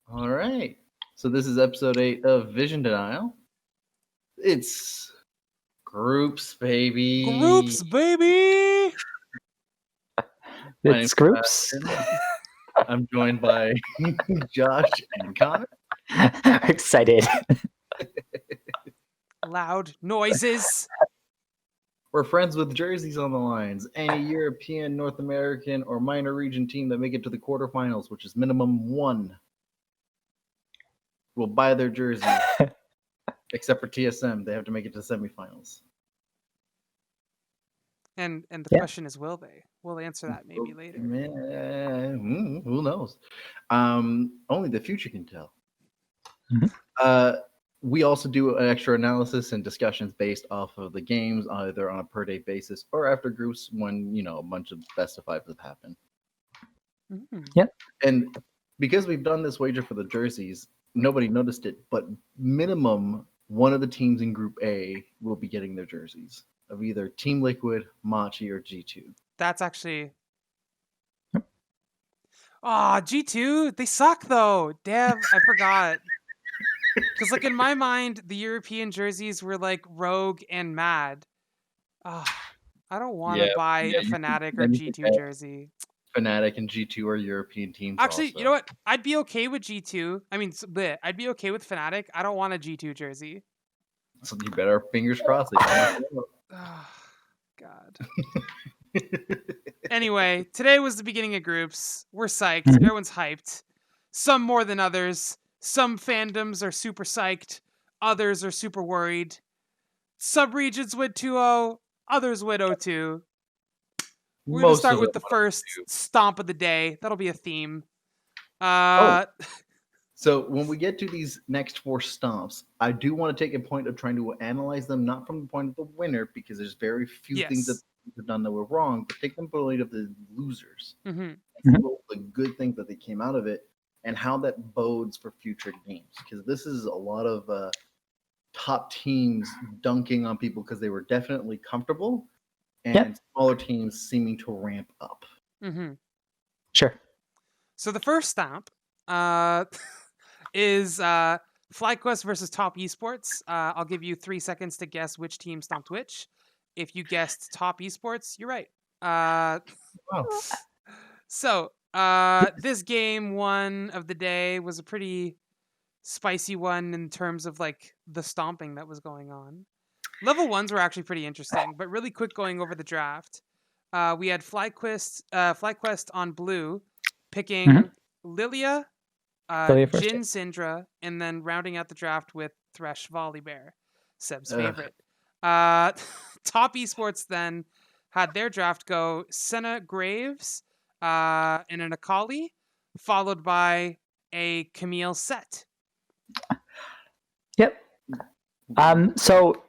All right. So this is episode 8 of Vision Denial. It's groups, baby. Groups, baby. My It's name's groups. Sebastian. I'm joined by Josh and Connor. Excited. Loud noises. We're friends with jerseys on the lines. Any European, North American, or minor region team that make it to the quarterfinals, which is minimum one, will buy their jersey. Except for TSM, they have to make it to the semifinals. And the Yeah. question is, will they? We'll answer that maybe later. Man, who knows? Only the future can tell. Mhm. We also do an extra analysis and discussions based off of the games, either on a per day basis or after groups when a bunch of best of fives have happened. Mm. And because we've done this wager for the jerseys, nobody noticed it, but minimum one of the teams in Group A will be getting their jerseys of either Team Liquid, Machi, or G2. That's actually. Oh, G2, they suck though. Damn, I forgot. Because like in my mind, the European jerseys were like Rogue and Mad. Oh, I don't want to buy a Fnatic or G2 jersey. Fnatic and G2 are European teams. Actually, also. you know what? I'd be okay with G2. I mean, I'd be okay with Fnatic. I don't want a G2 jersey. So you better fingers crossed. Oh, God. Anyway, today was the beginning of groups. We're psyched. Mhm. Everyone's hyped. Some more than others. Some fandoms are super psyched. Others are super worried. Subregions win 2-0. Others win 0-2. We're going to start with the first stomp of the day. That'll be a theme. So when we get to these next four stomps, I do want to take a point of trying to analyze them, not from the point of the winner, because there's very few things that have done that were wrong, but take them from the point of the losers. Mhm. And see the good things that they came out of it and how that bodes for future games. Because this is a lot of top teams dunking on people because they were definitely comfortable, and smaller teams seeming to ramp up. Mm-hmm. Sure. So the first stomp is FlyQuest versus Top Esports. I'll give you 3 seconds to guess which team stomped which. If you guessed Top Esports, you're right. So this game one of the day was a pretty spicy one in terms of like the stomping that was going on. Level ones were actually pretty interesting, but really quick going over the draft. We had FlyQuest on blue, picking Lilia, Jin Syndra, and then rounding out the draft with Thresh Volibear, Seb's favorite. Top Esports then had their draft go Senna Graves and an Akali, followed by a Camille Set. Yep. So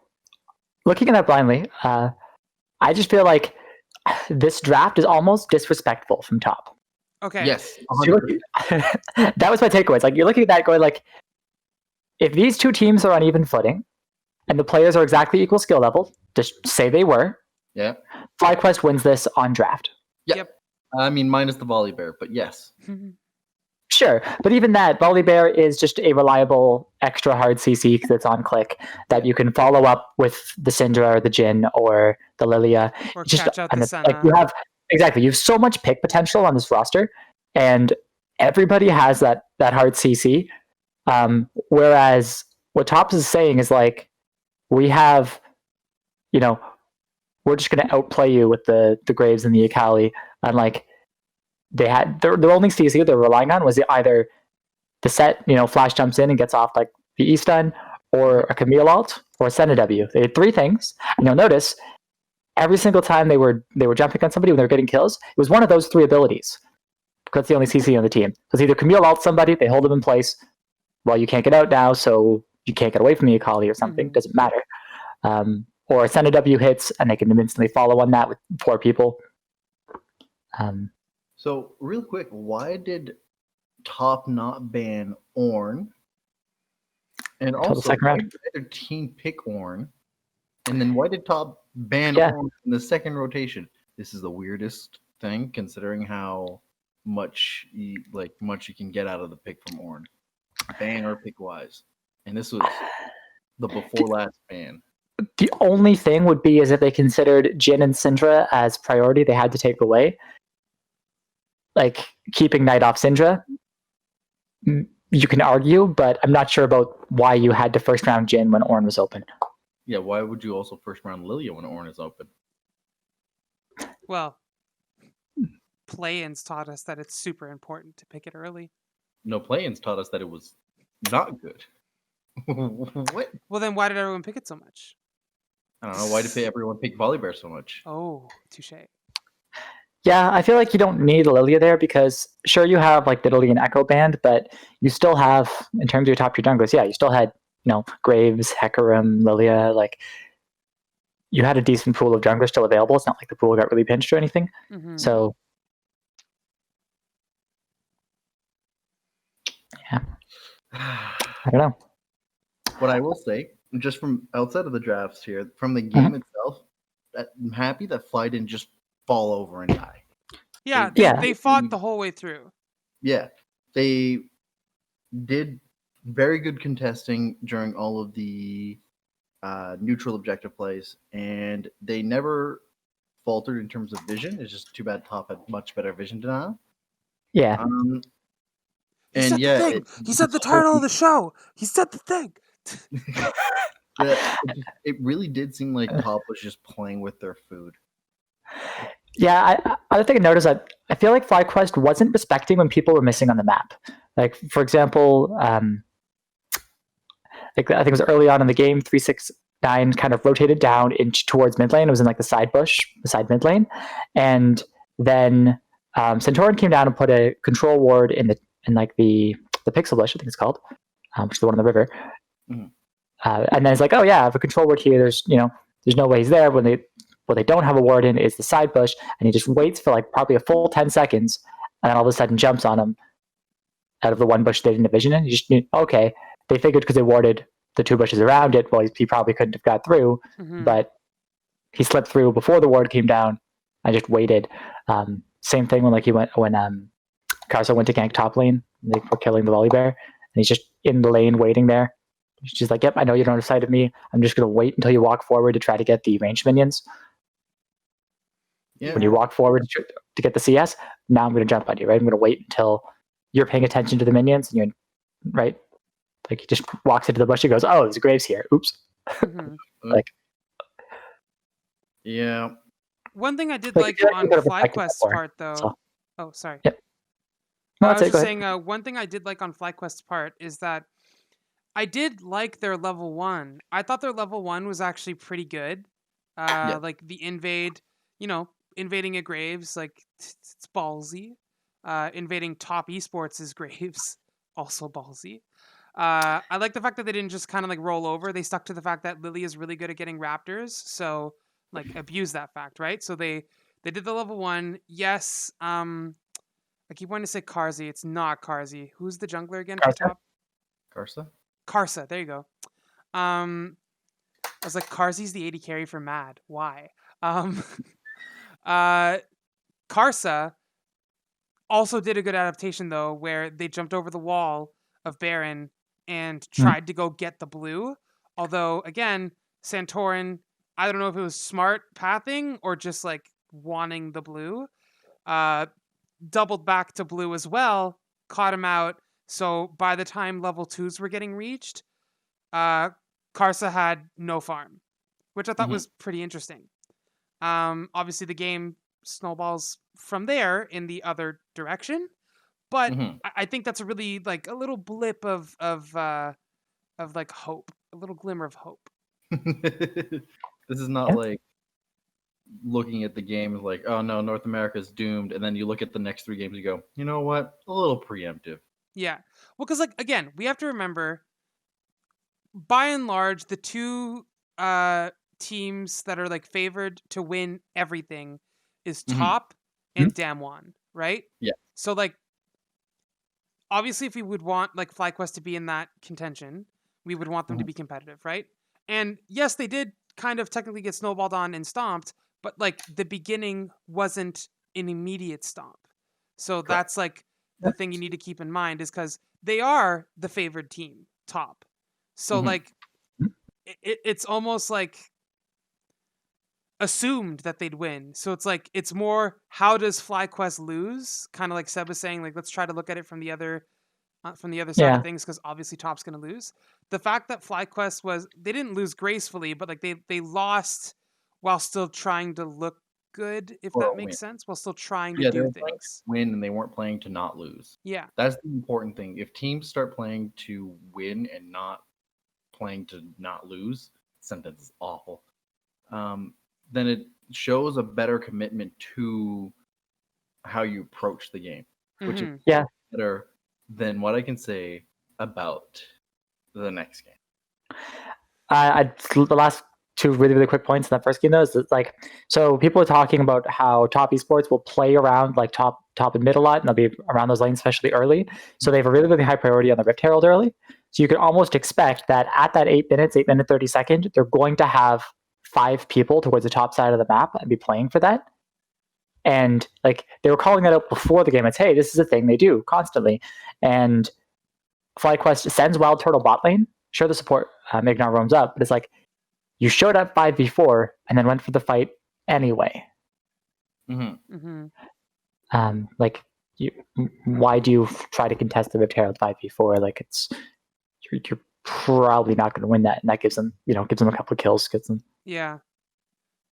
looking at that blindly, I just feel like this draft is almost disrespectful from Top. Okay. Yes. That was my takeaway. It's like you're looking at that going like, if these two teams are on even footing and the players are exactly equal skill level, just say they were. Yeah. FlyQuest wins this on draft. Yep. I mean, minus the Volibear, but yes. Sure, but even that, Volibear is just a reliable extra hard CC because it's on click that you can follow up with the Syndra or the Jin or the Lilia. Or just, catch out the Senna. Like you have so much pick potential on this roster, and everybody has that hard CC. Whereas what Tops is saying is like, we have, we're just going to outplay you with the Graves and the Akali, and like, they had their only CC they're relying on was either the set, Flash jumps in and gets off like the E stun, or a Camille ult, or a Senna W. They had 3 things, and you'll notice every single time they were jumping on somebody when they were getting kills, it was one of those 3 abilities. Because that's the only CC on the team. So it's either Camille ult somebody, they hold them in place. Well, you can't get out now, so you can't get away from the Akali or something. Doesn't matter. Or a Senna W hits, and they can instantly follow on that with 4 people. So, real quick, why did Top not ban Ornn? And also, why did their team pick Ornn? And then why did Top ban Ornn in the second rotation? This is the weirdest thing, considering how much you can get out of the pick from Ornn. ban or pick wise, and this was the before last ban. The only thing would be is if they considered Jin and Syndra as priority, they had to take away. Like keeping Knight off Syndra, you can argue, but I'm not sure about why you had to first round Jin when Ornn was open. Yeah, why would you also first round Lilia when Ornn is open? Well, play-ins taught us that it's super important to pick it early. No, play-ins taught us that it was not good. What? Well, then why did everyone pick it so much? I don't know. Why did everyone pick Volibear so much? Oh, touche. Yeah, I feel like you don't need Lilia there because sure you have like the Lilian Echo Band, but you still have, in terms of your top tier junglers, yeah, you still had, Graves, Hecarim, Lilia, like you had a decent pool of junglers still available. It's not like the pool got really pinched or anything. Mm-hmm. So yeah. I don't know. What I will say, just from outside of the drafts here, from the game itself, I'm happy that Fly didn't just fall over and die. Yeah, Yeah. they fought the whole way through. Yeah, they did very good contesting during all of the neutral objective plays, and they never faltered in terms of vision. It's just too bad Top had much better vision denial. Yeah. He said the thing. He said the title of the show. He said the thing. It really did seem like Top was just playing with their food. Yeah, I think I noticed that I feel like FlyQuest wasn't respecting when people were missing on the map. Like, for example, like I think it was early on in the game, 369 kind of rotated down towards mid lane. It was in like the side bush beside mid lane, and then Centauran came down and put a control ward in like the pixel bush, I think it's called, which is the one on the river. Mm-hmm. And then it's like, oh yeah, I have a control ward here. There's no way he's there. When they don't have a ward in is the side bush, and he just waits for like probably a full 10 seconds, and then all of a sudden jumps on him out of the one bush they didn't envision it. You just okay. They figured because they warded the two bushes around it, well, he probably couldn't have got through, but he slipped through before the ward came down. I just waited. Same thing when Karsa went to gank top lane. They were killing the Volibear, and he's just in the lane waiting there. She's like, yep, I know you don't have sight of me. I'm just going to wait until you walk forward to try to get the ranged minions. Yeah. When you walk forward to get the CS, now I'm going to jump on you, right? I'm going to wait until you're paying attention to the minions, and you're, right? Like, he just walks into the bush and goes, oh, there's a Graves here. Oops. Like, yeah. One thing I did like on FlyQuest's part, though. So. Oh, sorry. Yep. No, I was just saying, one thing I did like on FlyQuest's part is that I did like their level 1. I thought their level 1 was actually pretty good. Like the invade, invading a Graves, like it's ballsy. Invading top esports is Graves, also ballsy. I like the fact that they didn't just kind of like roll over. They stuck to the fact that Lily is really good at getting raptors, so like abuse that fact, right? So they did the level 1. Yes, I keep wanting to say Karzi. It's not Karzi. Who's the jungler again at the top? Karsa. There you go. I was like, Karzi's the AD carry for Mad. Why? Karsa also did a good adaptation though, where they jumped over the wall of Baron and tried to go get the blue. Although, again, Santorin, I don't know if it was smart pathing or just like wanting the blue. Doubled back to blue as well, caught him out. So by the time level 2s were getting reached, Karsa had no farm, which I thought was pretty interesting. Obviously, the game snowballs from there in the other direction. But I think that's a really like a little blip of like hope, a little glimmer of hope. This is not like looking at the game as like, oh no, North America's doomed, and then you look at the next 3 games, you go, you know what, a little preemptive. Yeah, well, because like again, we have to remember, by and large, the 2 teams that are like favored to win everything is Top and Damwon, right? Yeah. So like, obviously, if we would want like FlyQuest to be in that contention, we would want them to be competitive, right? And yes, they did kind of technically get snowballed on and stomped, but like the beginning wasn't an immediate stomp. So that's like the thing you need to keep in mind is because they are the favored team, top. So like, it's almost like assumed that they'd win. So it's like it's more how does FlyQuest lose? Kind of like Seb was saying, like let's try to look at it from the other side of things because obviously top's going to lose. The fact that FlyQuest they didn't lose gracefully, but like they lost while still trying to look good, if that makes sense, while still trying to do things. Win, and they weren't playing to not lose. Yeah, that's the important thing. If teams start playing to win and not playing to not lose, sentence is awful. Then it shows a better commitment to how you approach the game, which is better than what I can say about the next game. The last two really quick points in that first game though is that, like, so people are talking about how top esports will play around like top and mid a lot, and they'll be around those lanes especially early. So they have a really high priority on the Rift Herald early. So you can almost expect that at that 8 minute 30 second, they're going to have 5 people towards the top side of the map and be playing for that. And like they were calling that out before the game. It's, hey, this is a thing they do constantly. And FlyQuest sends Wild Turtle bot lane. Sure, the support Mignar roams up, but it's like you showed up 5v4 and then went for the fight anyway. Like, why do you try to contest the Rift Herald 5v4? Like, you're probably not going to win that, and that gives them a couple of kills. Yeah.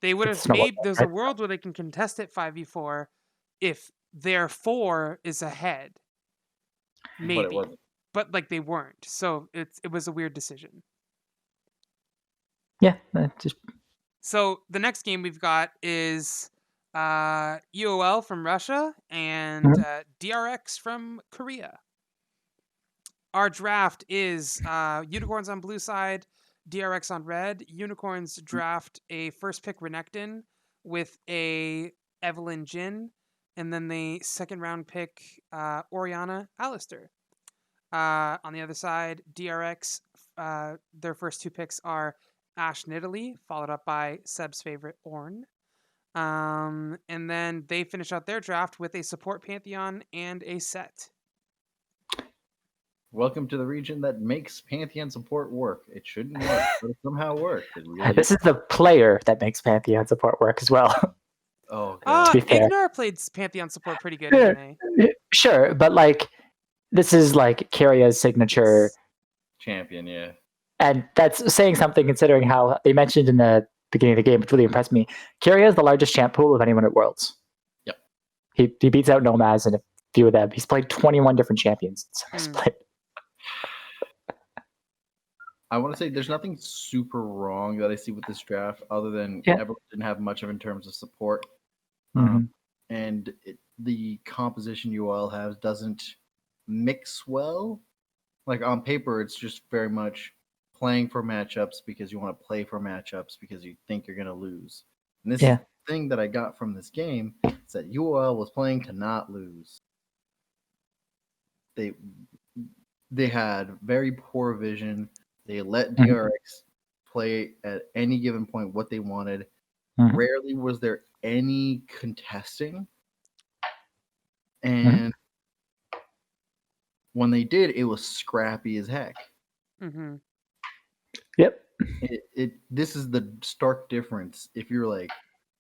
They would have made there's a world where they can contest it 5v4 if their 4 is ahead. Maybe. But like they weren't. So it was a weird decision. Yeah. So the next game we've got is UOL from Russia and DRX from Korea. Our draft is Unicorns on blue side, DRX on red. Unicorns draft a first pick Renekton with a Evelyn Jin, and then the second round pick Orianna Alistair. On the other side, DRX, their first 2 picks are Ash Nidalee, followed up by Seb's favorite Ornn. And then they finish out their draft with a support Pantheon and a set. Welcome to the region that makes Pantheon support work. It shouldn't work, but it somehow works. This is the player that makes Pantheon support work as well. Oh, God. Ignar played Pantheon support pretty good in NA. Sure, but like this is like Kyrie's signature champion, yeah. And that's saying something considering how they mentioned in the beginning of the game, which really impressed me. Kyria is the largest champ pool of anyone at Worlds. Yep. He beats out Nomaz and a few of them. He's played 21 different champions. I want to say there's nothing super wrong that I see with this draft other than everyone didn't have much of in terms of support. And the composition UL has doesn't mix well. Like on paper, it's just very much playing for matchups because you want to play for matchups because you think you're going to lose. And this is the thing that I got from this game is that UL was playing to not lose. They had very poor vision. They let DRX play at any given point what they wanted. Rarely was there any contesting. And when they did, it was scrappy as heck. Yep. This is the stark difference. If you're like,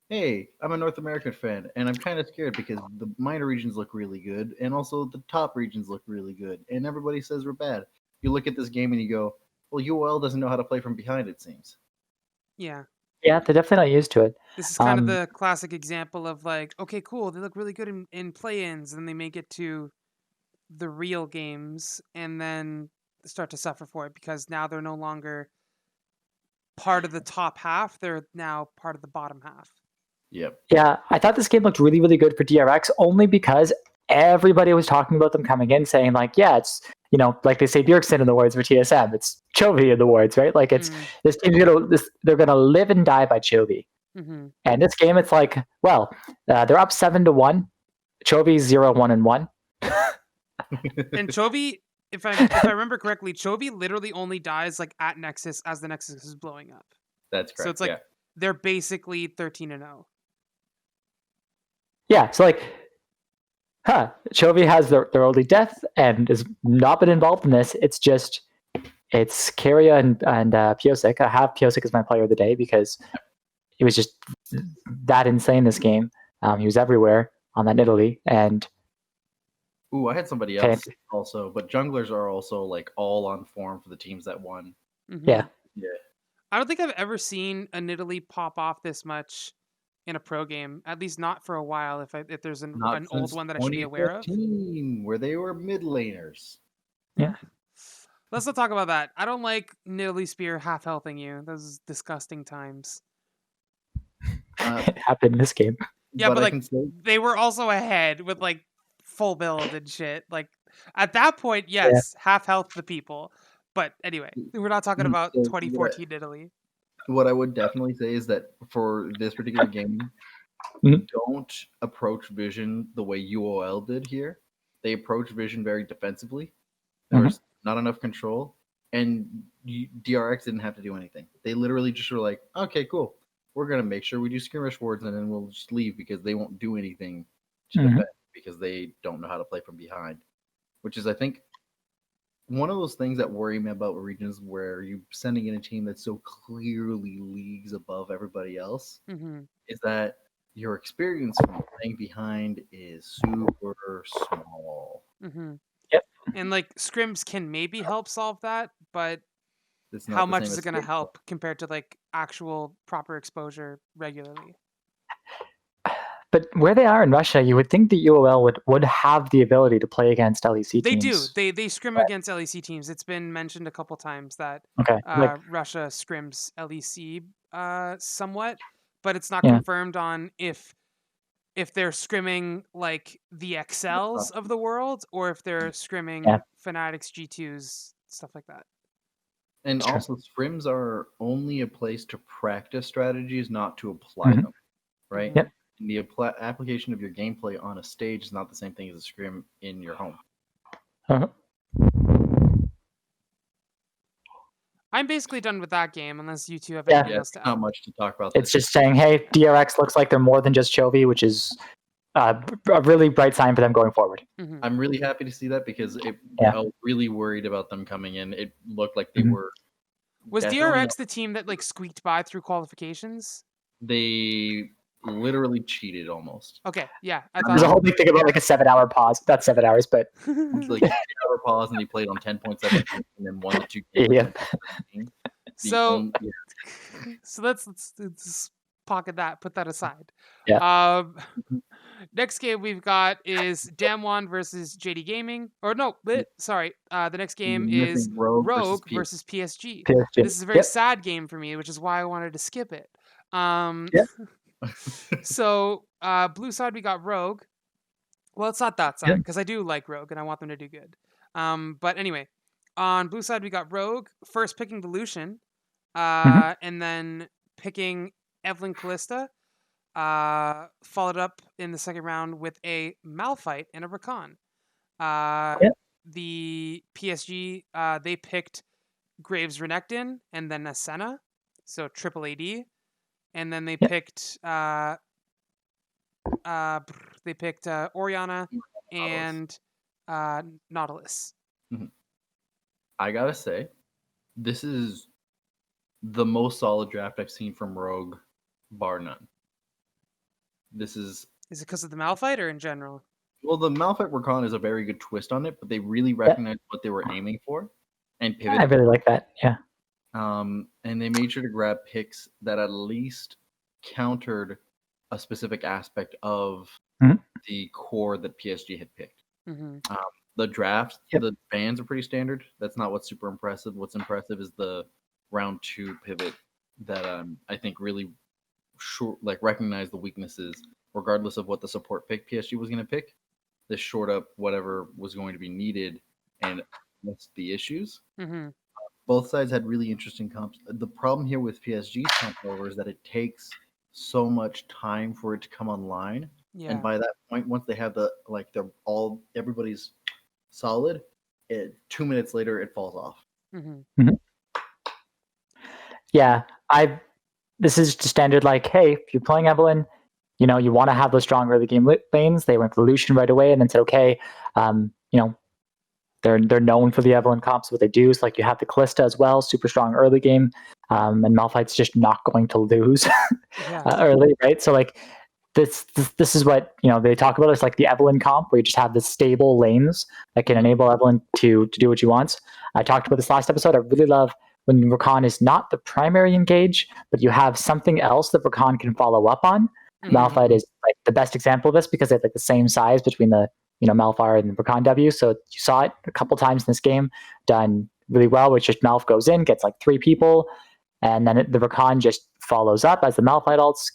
hey, I'm a North American fan, and I'm kind of scared because the minor regions look really good, and also the top regions look really good, and everybody says we're bad. You look at this game and you go, well, UOL doesn't know how to play from behind, it seems. Yeah. Yeah, they're definitely not used to it. This is kind of the classic example of like, okay, cool, they look really good in play-ins, and they make it to the real games, and then start to suffer for it because now they're no longer part of the top half, they're now part of the bottom half. Yep. Yeah, I thought this game looked really, really good for DRX only because everybody was talking about them coming in saying like, yeah, it's, like they say Bjergsen in the words for TSM, it's Chovy in the words, right? Like it's this team's they're gonna live and die by Chovy. And this game, it's like, well, they're up 7-1. Chovy's 0-1-1. And Chovy, if I remember correctly, Chovy literally only dies like at Nexus as the Nexus is blowing up. That's correct. So it's like they're basically 13-0. Yeah, so like Chovy has their early death and has not been involved in this. It's Keria and Piosik. I have Piosik as my player of the day because he was just that insane this game. He was everywhere on that Italy. And I had somebody else also, but junglers are also like all on form for the teams that won. Mm-hmm. Yeah. I don't think I've ever seen a Nidalee pop off this much in a pro game, at least not for a while. If there's an old one that I should be aware of, where they were mid laners. Yeah. Let's not talk about that. I don't like Nidalee Spear half healthing you. Those disgusting times. It happened in this game. Yeah, but like they were also ahead with like full build and shit. Like at that point, yes, half health the people. But anyway, we're not talking about 2014 Italy. What I would definitely say is that for this particular game, don't approach Vision the way UOL did here. They approached Vision very defensively. There was not enough control, and DRX didn't have to do anything. They literally just were like, okay, cool. We're going to make sure we do skirmish wards, and then we'll just leave because they won't do anything to defend because they don't know how to play from behind, which is, I think, one of those things that worry me about regions where you're sending in a team that's so clearly leagues above everybody else is that your experience from playing behind is super small. Yep. And like scrims can maybe help solve that, but how much is it going to help compared to like actual proper exposure regularly? But where they are in Russia, you would think the UOL would have the ability to play against LEC teams. They do. They scrim against LEC teams. It's been mentioned a couple times that Russia scrims LEC somewhat, but it's not confirmed on if they're scrimming like the XLs of the world or if they're scrimming Fanatics, G2s, stuff like that. And also, scrims are only a place to practice strategies, not to apply them, right? Yep. And the application of your gameplay on a stage is not the same thing as a scrim in your home. I'm basically done with that game, unless you two have anything else to add. Not much to talk about. It's just saying, hey, DRX looks like they're more than just Chovy, which is a really bright sign for them going forward. I'm really happy to see that because I was really worried about them coming in. It looked like they were. Was DRX the team that like squeaked by through qualifications? They literally cheated almost. Okay, yeah. There's a whole big thing about like a 7-hour pause. Not 7 hours, but it's like an 8-hour pause, and he played on 10.7 and then won the 2 games. Yeah. So let's pocket that. Put that aside. Yeah. Next game we've got is Damwon versus JD Gaming. Or no, sorry. The next game is Rogue versus PSG. This is a very sad game for me, which is why I wanted to skip it. So blue side we got Rogue. Well, it's not that side because I do like Rogue and I want them to do good. But anyway, on blue side we got Rogue first picking the Lucian, and then picking Evelyn Callista. Followed up in the second round with a Malphite and a Rakan. The PSG they picked Graves Renekton and then a Senna, so triple AD. And then they picked Orianna and Nautilus. I gotta say, this is the most solid draft I've seen from Rogue, bar none. Is it because of the Malphite or in general? Well, the Malphite Rakan is a very good twist on it, but they really recognized what they were aiming for and pivoted. I really like that. Yeah. And they made sure to grab picks that at least countered a specific aspect of the core that PSG had picked. The draft, the bans are pretty standard. That's not what's super impressive. What's impressive is the round 2 pivot that I think really recognize the weaknesses, regardless of what the support pick PSG was going to pick. This shored up whatever was going to be needed and missed the issues. Both sides had really interesting comps. The problem here with PSG's comp, however, is that it takes so much time for it to come online. And by that point, once they have everybody's solid, 2 minutes later it falls off. Yeah, this is just standard. Like, hey, if you're playing Evelyn, you know, you want to have those strong early game lanes. They went for Lucian right away and then said, okay, you know, they're known for the Evelynn comps, what they do. So like you have the Callista as well, super strong early game, and Malphite's just not going to lose early, right? So like this is what, you know, they talk about. It's like the Evelynn comp where you just have the stable lanes that can enable Evelynn to do what she wants. I talked about this last episode. I really love when Rakan is not the primary engage, but you have something else that Rakan can follow up on. Malphite is like the best example of this because they have like the same size between the, you know, Malphite and Rakan W. So you saw it a couple times in this game, done really well, which just Malph goes in, gets like 3 people, and then the Rakan just follows up as the Malphite ults,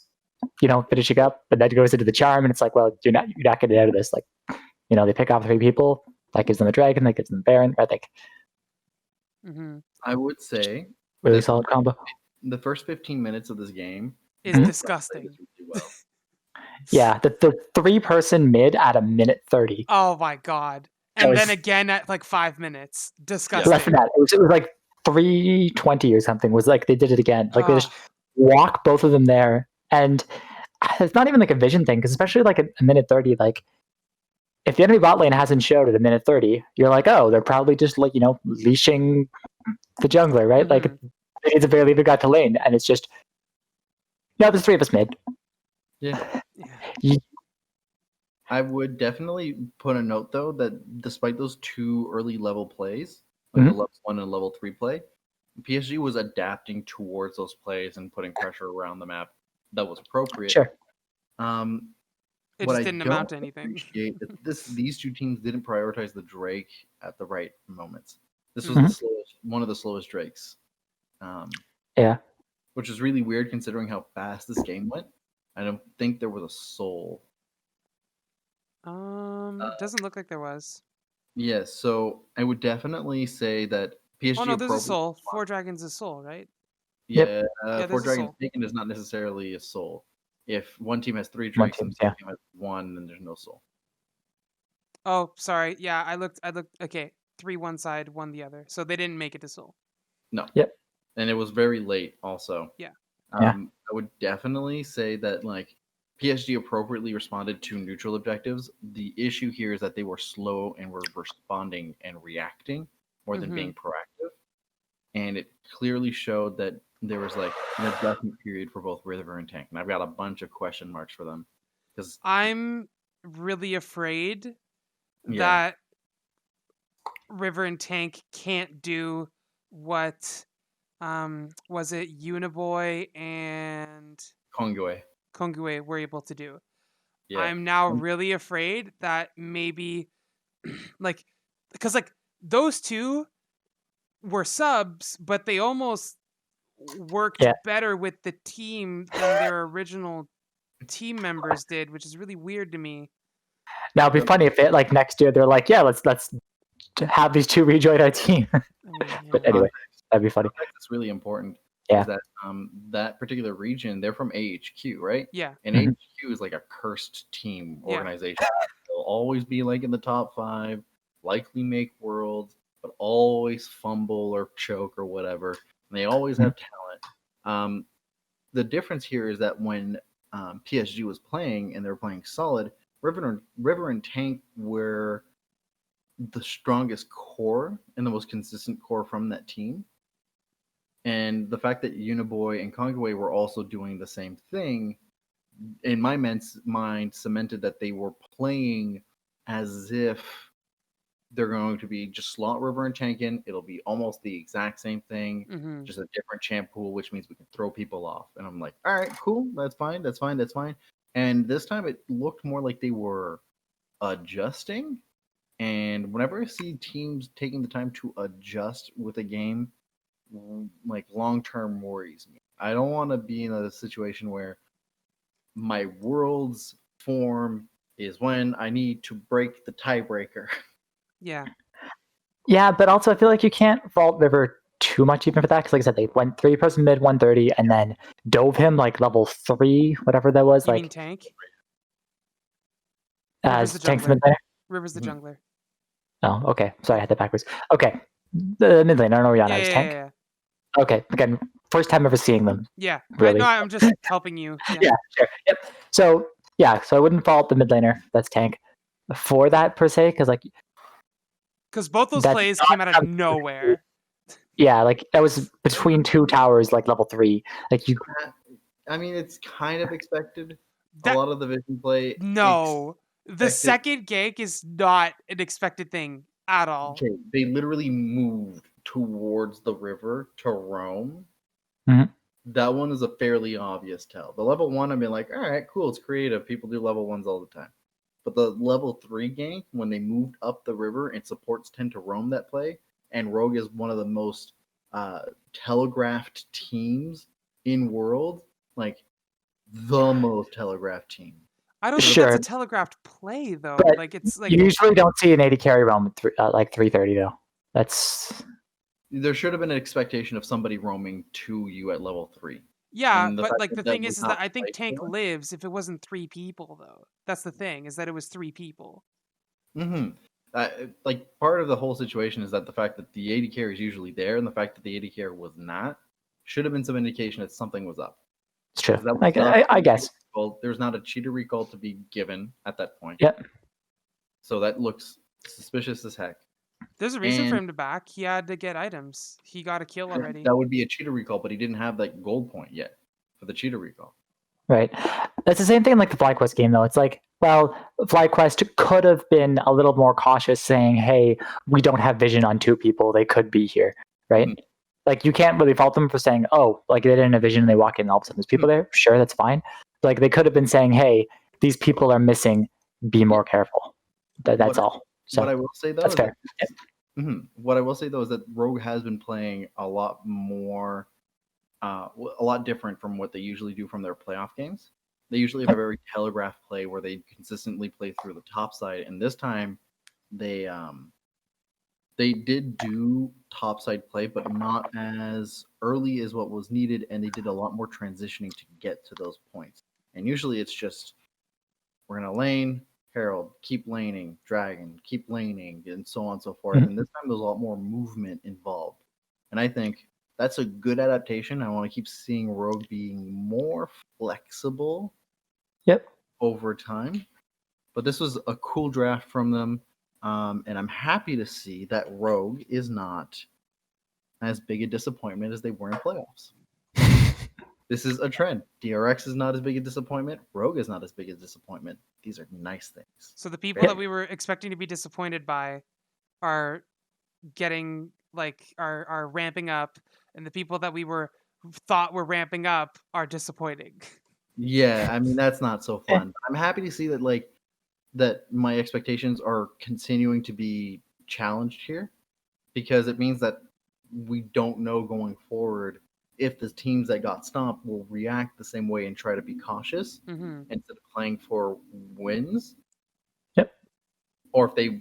you know, finishing up, but then goes into the charm, and it's like, well, you're not getting out of this. Like, you know, they pick off 3 people, that gives them a dragon, that gives them Baron. I think. I would say really solid combo. The first 15 minutes of this game is disgusting. Really well. Yeah, the 3-person mid at a minute 30. Oh my god! And then again at like 5 minutes. Disgusting. Less than that. It was like 3:20 or something. Was like they did it again. Like they just walk both of them there, and it's not even like a vision thing, because especially like a minute 30, like if the enemy bot lane hasn't showed at a minute 30, you're like, oh, they're probably just like, you know, leashing the jungler, right? Like it's a barely even got to lane, and it's just no, there's 3 of us mid. Yeah. I would definitely put a note though that despite those 2 early level plays, like the level 1 and level 3 play, PSG was adapting towards those plays and putting pressure around the map that was appropriate. Sure. It just didn't amount to anything. These 2 teams didn't prioritize the Drake at the right moments. This was one of the slowest Drakes. Yeah. Which is really weird considering how fast this game went. I don't think there was a soul. It doesn't look like there was. Yeah, so I would definitely say that PSG. Oh no, there's a soul. 4 dragons is soul, right? Yeah, 4 dragons taken is not necessarily a soul. If one team has 3 drakes and the team has 1, then there's no soul. Oh, sorry. Yeah, I looked. Okay, 3 one side, 1 the other. So they didn't make it to soul. No. Yep. And it was very late also. Yeah. I would definitely say that like PSG appropriately responded to neutral objectives. The issue here is that they were slow and were responding and reacting more than being proactive. And it clearly showed that there was like an adjustment period for both River and Tank. And I've got a bunch of question marks for them. Because I'm really afraid that River and Tank can't do what was it Uniboy and Kongue were able to do. Yeah. I'm now really afraid that maybe like because like those 2 were subs, but they almost worked better with the team than their original team members did, which is really weird to me. Now it'd be funny if it like next year they're like, yeah, let's have these 2 rejoin our team. But anyway, that'd be funny. That's really important. Yeah. Is that that particular region, they're from AHQ, right? Yeah. And AHQ is like a cursed team organization. They'll always be like in the top 5, likely make worlds, but always fumble or choke or whatever. And they always have talent. The difference here is that when PSG was playing and they were playing solid, River and Tank were the strongest core and the most consistent core from that team. And the fact that Uniboy and Kongue were also doing the same thing, in my mind, cemented that they were playing as if they're going to be just slot River and Tank in. It'll be almost the exact same thing, just a different champ pool, which means we can throw people off. And I'm like, all right, cool, that's fine. And this time it looked more like they were adjusting. And whenever I see teams taking the time to adjust with a game, like long-term worries me. I don't want to be in a situation where my world's form is when I need to break the tiebreaker. Yeah. Yeah, but also I feel like you can't fault River too much even for that, because like I said, they went 3-person mid 130 and then dove him like level 3, whatever that was. You like mean Tank? As Tank's mid laner? River's the jungler. Oh, okay. Sorry, I had that backwards. Okay. The mid lane, I don't know where Yana is. Tank? Yeah. Okay, again, first time ever seeing them. Yeah. Really? No, I'm just helping you. Yeah. Yeah, sure. Yep. So I wouldn't fault the mid laner. That's tank for that per se, because both those that's plays not came out of something- nowhere. Yeah, that was between two towers, level 3. I mean, it's kind of expected. That- A lot of the vision play. No, the expected- second gank is not an expected thing at all. Okay, they literally moved towards the river to roam. Mhm. That one is a fairly obvious tell. The level 1, I've been like, all right, cool, it's creative. People do level 1s all the time. But the level 3 gank, when they moved up the river and supports tend to roam that play, and Rogue is one of the most telegraphed teams in World, like the most telegraphed team. I don't think Sure. that's a telegraphed play though. But Like it's like You usually don't see an 80 carry roam at 330 though. That's There should have been an expectation of somebody roaming to you at level 3. yeah, And the but fact like that the that thing was is not that I think played tank for. lives if it wasn't 3 people though. That's the thing is that it was 3 people. Like part of the whole situation is that the fact that the 80 carry is usually there, and the fact that the 80 carry was not, should have been some indication that something was up. it's true. 'Cause that was not I guess. Well, there's not a cheater recall to be given at that point. Yep. So that looks suspicious as heck. There's a reason for And- him to back. He had to get items. He got a kill already. That would be a cheater recall, but he didn't have that gold point yet for the cheater recall. Right. That's the same thing in the FlyQuest game though. It's like, well, FlyQuest could have been a little more cautious saying, hey, we don't have vision on 2 people. They could be here. Right? Mhm. Like you can't really fault them for saying, oh, like they didn't have vision and they walk in and all of a sudden there's people there. Sure, that's fine. Like they could have been saying, hey, these people are missing. Be more careful. That's all. So what I will say though that's is fair. that, what I will say though is that Rogue has been playing a lot more, a lot different from what they usually do from their playoff games. They usually have a very telegraphed play where they consistently play through the top side, and this time they did do topside play, but not as early as what was needed, and they did a lot more transitioning to get to those points. And usually it's just, we're going to lane, Herald, keep laning, Dragon, keep laning, and so on and so forth. Mhm. And this time there's a lot more movement involved. And I think that's a good adaptation. I want to keep seeing Rogue being more flexible Yep. over time. But this was a cool draft from them. And I'm happy to see that Rogue is not as big a disappointment as they were in playoffs. This is a trend. DRX is not as big a disappointment. Rogue is not as big a disappointment. These are nice things. So the people that we were expecting to be disappointed by are getting are ramping up, and the people that we thought were ramping up are disappointing. Yeah, I mean that's not so fun. I'm happy to see that that my expectations are continuing to be challenged here, because it means that we don't know going forward if the teams that got stomped will react the same way and try to be cautious instead of playing for wins. Yep. Or if they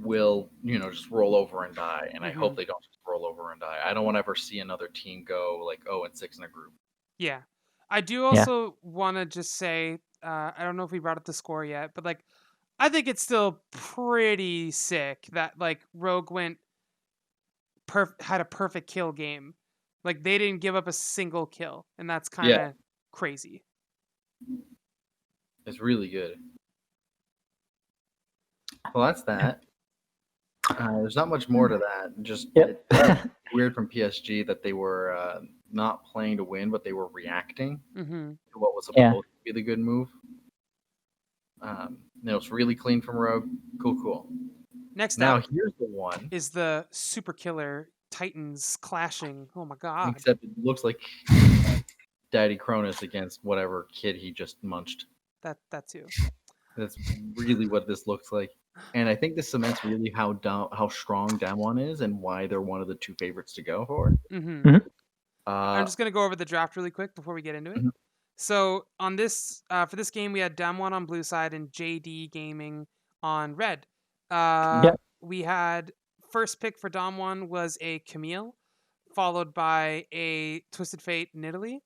will, just roll over and die. And I hope they don't just roll over and die. I don't want to ever see another team go 0-6 in a group. Yeah. I do also want to just say, I don't know if we brought up the score yet, but I think it's still pretty sick that Rogue had a perfect kill game. Like they didn't give up a single kill, and that's kind of crazy. It's really good. Well, that's that. There's not much more to that. Just it's weird from PSG that they were not playing to win, but they were reacting to what was supposed to be the good move. It's really clean from Rogue. Cool. Next now up here's the one is the Super Killer Titans clashing. Oh my god! Except it looks like Daddy Cronus against whatever kid he just munched. That too. That's really what this looks like. And I think this cements really how strong Damwon is and why they're one of the 2 favorites to go for. I'm just gonna go over the draft really quick before we get into it. So on this for this game, we had Damwon on blue side and JD Gaming on red. We had first pick for Damwon was a Camille, followed by a Twisted Fate Nidalee.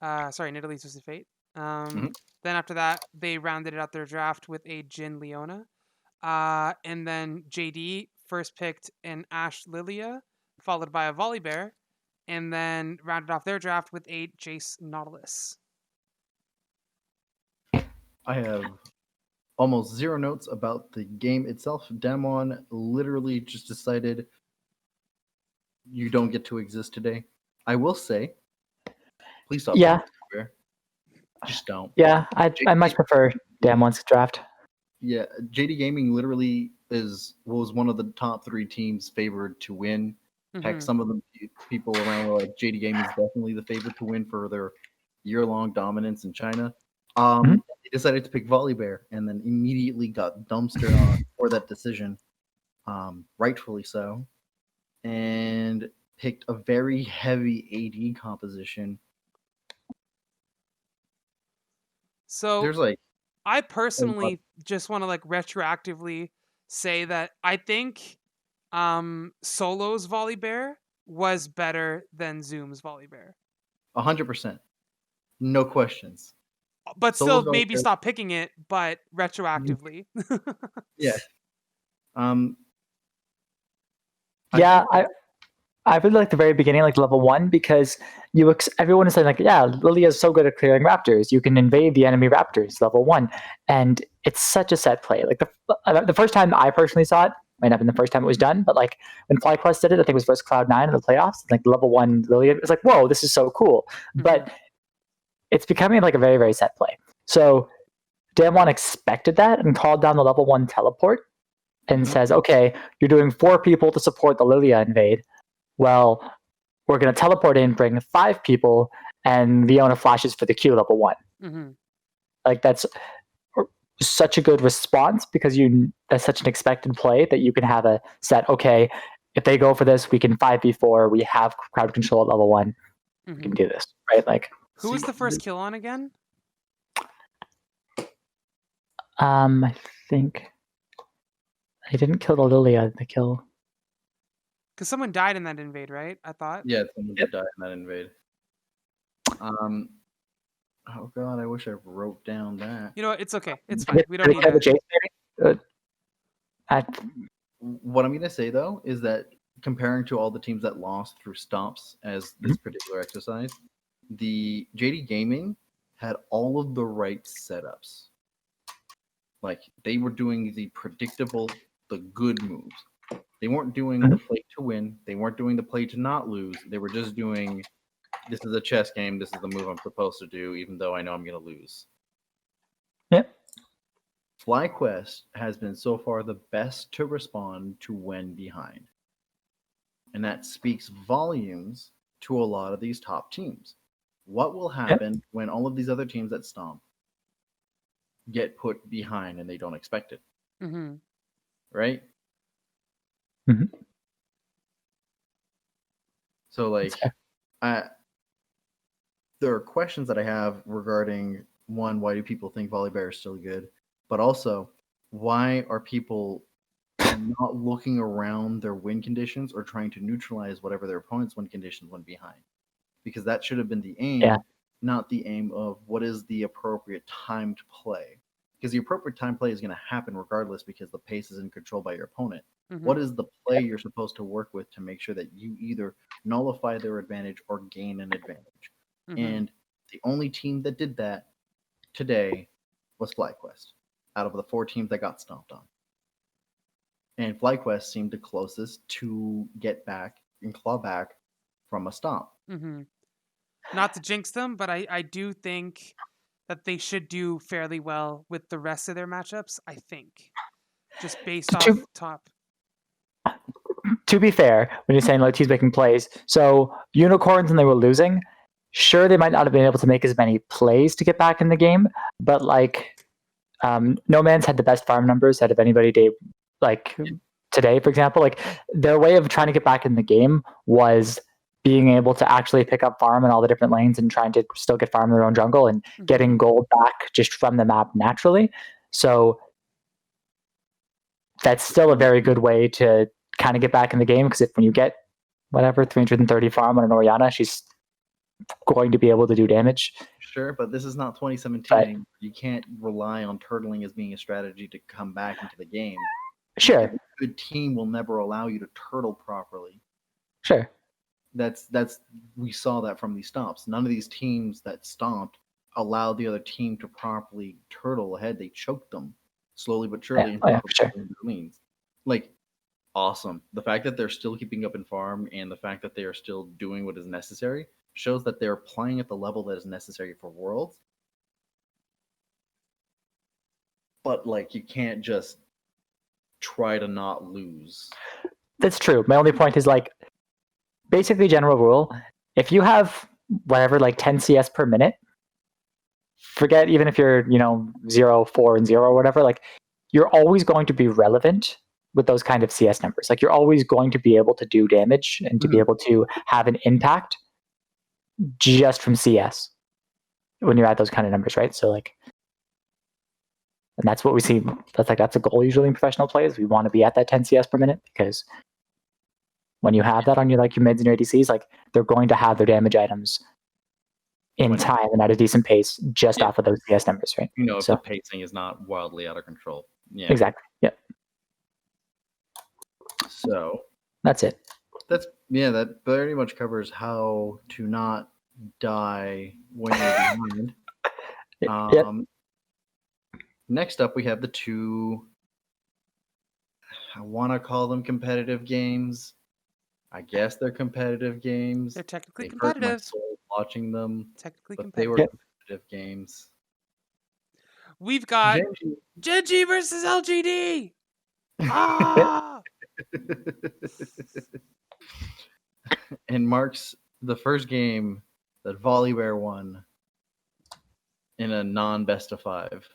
Nidalee Twisted Fate. Then after that, they rounded it out their draft with a Jin Leona. And then JD first picked an Ashe Lilia, followed by a Volibear, and then rounded off their draft with 8 Jace Nautilus. I have almost 0 notes about the game itself. Damwon literally just decided you don't get to exist today. I will say, please stop playing Volibear. Just don't. Yeah, I much prefer Damwon's draft. Yeah, JD Gaming literally was one of the top 3 teams favored to win. Heck, some of the people around were like, JD Gaming is definitely the favorite to win for their year-long dominance in China. They decided to pick Volibear and then immediately got dumpstered on for that decision, rightfully so, and picked a very heavy AD composition. So there's like, I personally just want to like retroactively say that I think Solo's Volibear was better than Zoom's Volibear. 100%. No questions. But still, maybe stop picking it, but retroactively. Yeah. Yeah, I really like the very beginning, like level 1, because everyone is saying like, yeah, Lilia is so good at clearing raptors. You can invade the enemy raptors, level 1, and it's such a set play. Like the first time I personally saw it, might not have been the first time it was done, but like when FlyQuest did it, I think it was versus Cloud9 in the playoffs. Like level 1 Lilia, it was like, whoa, this is so cool. But it's becoming like a very, very set play. So Damwon expected that and called down the level 1 teleport and says, okay, you're doing 4 people to support the Lilia invade. Well, we're going to teleport in, bring 5 people, and Leona flashes for the Q level 1. Like that's such a good response because that's such an expected play that you can have a set, okay, if they go for this, we can 5v4, we have crowd control at level 1, we can do this, right? Like, who was the first kill on again? I think I didn't kill the Lilia, the kill. Because someone died in that invade, right? I thought. Yeah, someone did die in that invade. Oh god, I wish I wrote down that. You know what? It's okay. It's fine. We don't need to... What I'm gonna say though is that comparing to all the teams that lost through stomps as this particular exercise, the JD Gaming had all of the right setups. Like they were doing the predictable, the good moves. They weren't doing the play to win. They weren't doing the play to not lose. They were just doing, this is a chess game. This is the move I'm supposed to do, even though I know I'm going to lose. Yep. FlyQuest has been so far the best to respond to when behind. And that speaks volumes to a lot of these top teams. What will happen when all of these other teams that stomp get put behind and they don't expect it? Right? So, like, there are questions that I have regarding, one, why do people think Volibear is still good? But also, why are people not looking around their win conditions or trying to neutralize whatever their opponent's win conditions went behind? Because that should have been the aim, not the aim of what is the appropriate time to play. Because the appropriate time play is going to happen regardless because the pace is in control by your opponent. What is the play you're supposed to work with to make sure that you either nullify their advantage or gain an advantage? And the only team that did that today was FlyQuest, out of the 4 teams that got stomped on. And FlyQuest seemed the closest to get back and claw back from a stomp. Not to jinx them, but I do think that they should do fairly well with the rest of their matchups, I think. Just based off top. To be fair, when you're saying like teams making plays, so Unicorns when they were losing, sure they might not have been able to make as many plays to get back in the game, but like No Man's had the best farm numbers out of anybody today, for example. Like their way of trying to get back in the game was being able to actually pick up farm in all the different lanes and trying to still get farm in their own jungle and getting gold back just from the map naturally. So that's still a very good way to kind of get back in the game, because when you get 330 farm on an Orianna, she's going to be able to do damage. Sure, but this is not 2017. You can't rely on turtling as being a strategy to come back into the game. Sure. A good team will never allow you to turtle properly. Sure. we saw that from these stomps. None of these teams that stomped allowed the other team to properly turtle ahead. They choked them slowly but surely. Yeah, for sure. Like, awesome. The fact that they're still keeping up in farm and the fact that they are still doing what is necessary shows that they're playing at the level that is necessary for Worlds. But like, you can't just try to not lose. That's true. My only point is like, basically general rule, if you have whatever, like 10 CS per minute, forget even if you're, 0, 4, and 0 or whatever, like you're always going to be relevant with those kind of CS numbers. Like you're always going to be able to do damage and to be able to have an impact just from CS when you're at those kind of numbers, right? So like, and that's what we see. That's a goal usually in professional plays. We want to be at that 10 CS per minute because when you have that on your mids and your ADCs, like they're going to have their damage items in time and at a decent pace just off of those CS numbers, right? If the pacing is not wildly out of control. Yeah. Exactly. Yep. So that's it. That very much covers how to not die when you're behind. Yep. Next up, we have the two, I want to call them competitive games. I guess they're competitive games. They're technically they competitive. Hurt my soul watching them. Technically but competitive. They were competitive games. We've got Gen.G versus LGD. Ah! And marks the first game that Volibear won in a non-best of 5.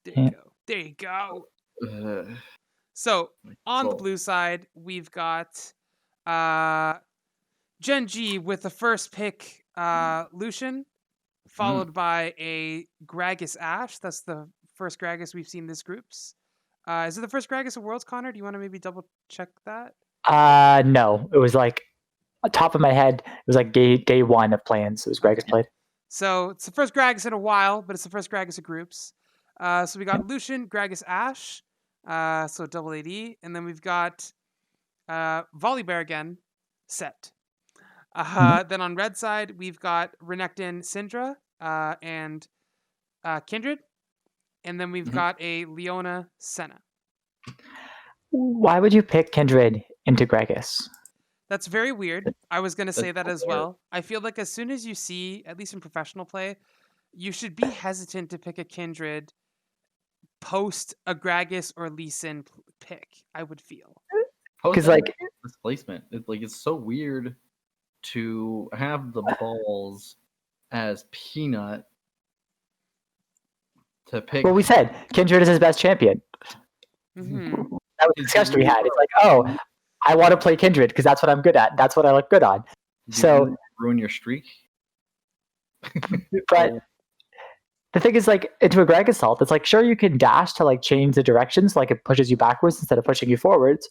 There you go. So on the blue side, we've got Gen.G with the first pick, Lucian, followed by a Gragas Ashe. That's the first Gragas we've seen this group's. Is it the first Gragas of Worlds, Connor? Do you want to maybe double check that? No. It was like top of my head. It was like day 1 of play-ins. It was Gragas played. So it's the first Gragas in a while, but it's the first Gragas of groups. So we got Lucian, Gragas Ashe, so double AD, and then we've got Volibear again, set. Then on red side, we've got Renekton, Syndra, and Kindred, and then we've got a Leona, Senna. Why would you pick Kindred into Gragas? That's very weird. I was going to say that as well. I feel like as soon as you see, at least in professional play, you should be hesitant to pick a Kindred post a Gragas or Lee Sin pick, I would feel. Because like displacement, it's so weird to have the balls as Peanut to pick. Well, we said Kindred is his best champion. Mm-hmm. That was the discussion we had. It's like, oh, I want to play Kindred because that's what I'm good at. That's what I look good on. So ruin your streak. But the thing is, like, into a Gragas ult, it's like, sure, you can dash to like change the directions, like it pushes you backwards instead of pushing you forwards,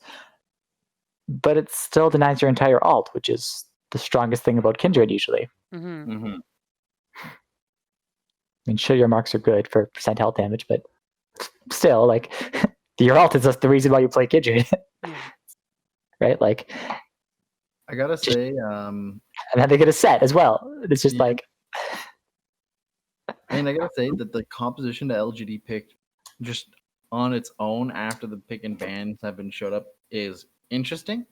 but it still denies your entire ult, which is the strongest thing about Kindred usually. Mm-hmm. Mm-hmm. I mean, sure, your marks are good for percent health damage, but still, like, your ult is just the reason why you play Kindred. Right? Like, I gotta say, and then they get a set as well. It's just like, I mean, I gotta say that the composition that LGD picked just on its own after the pick and bans have been showed up is interesting.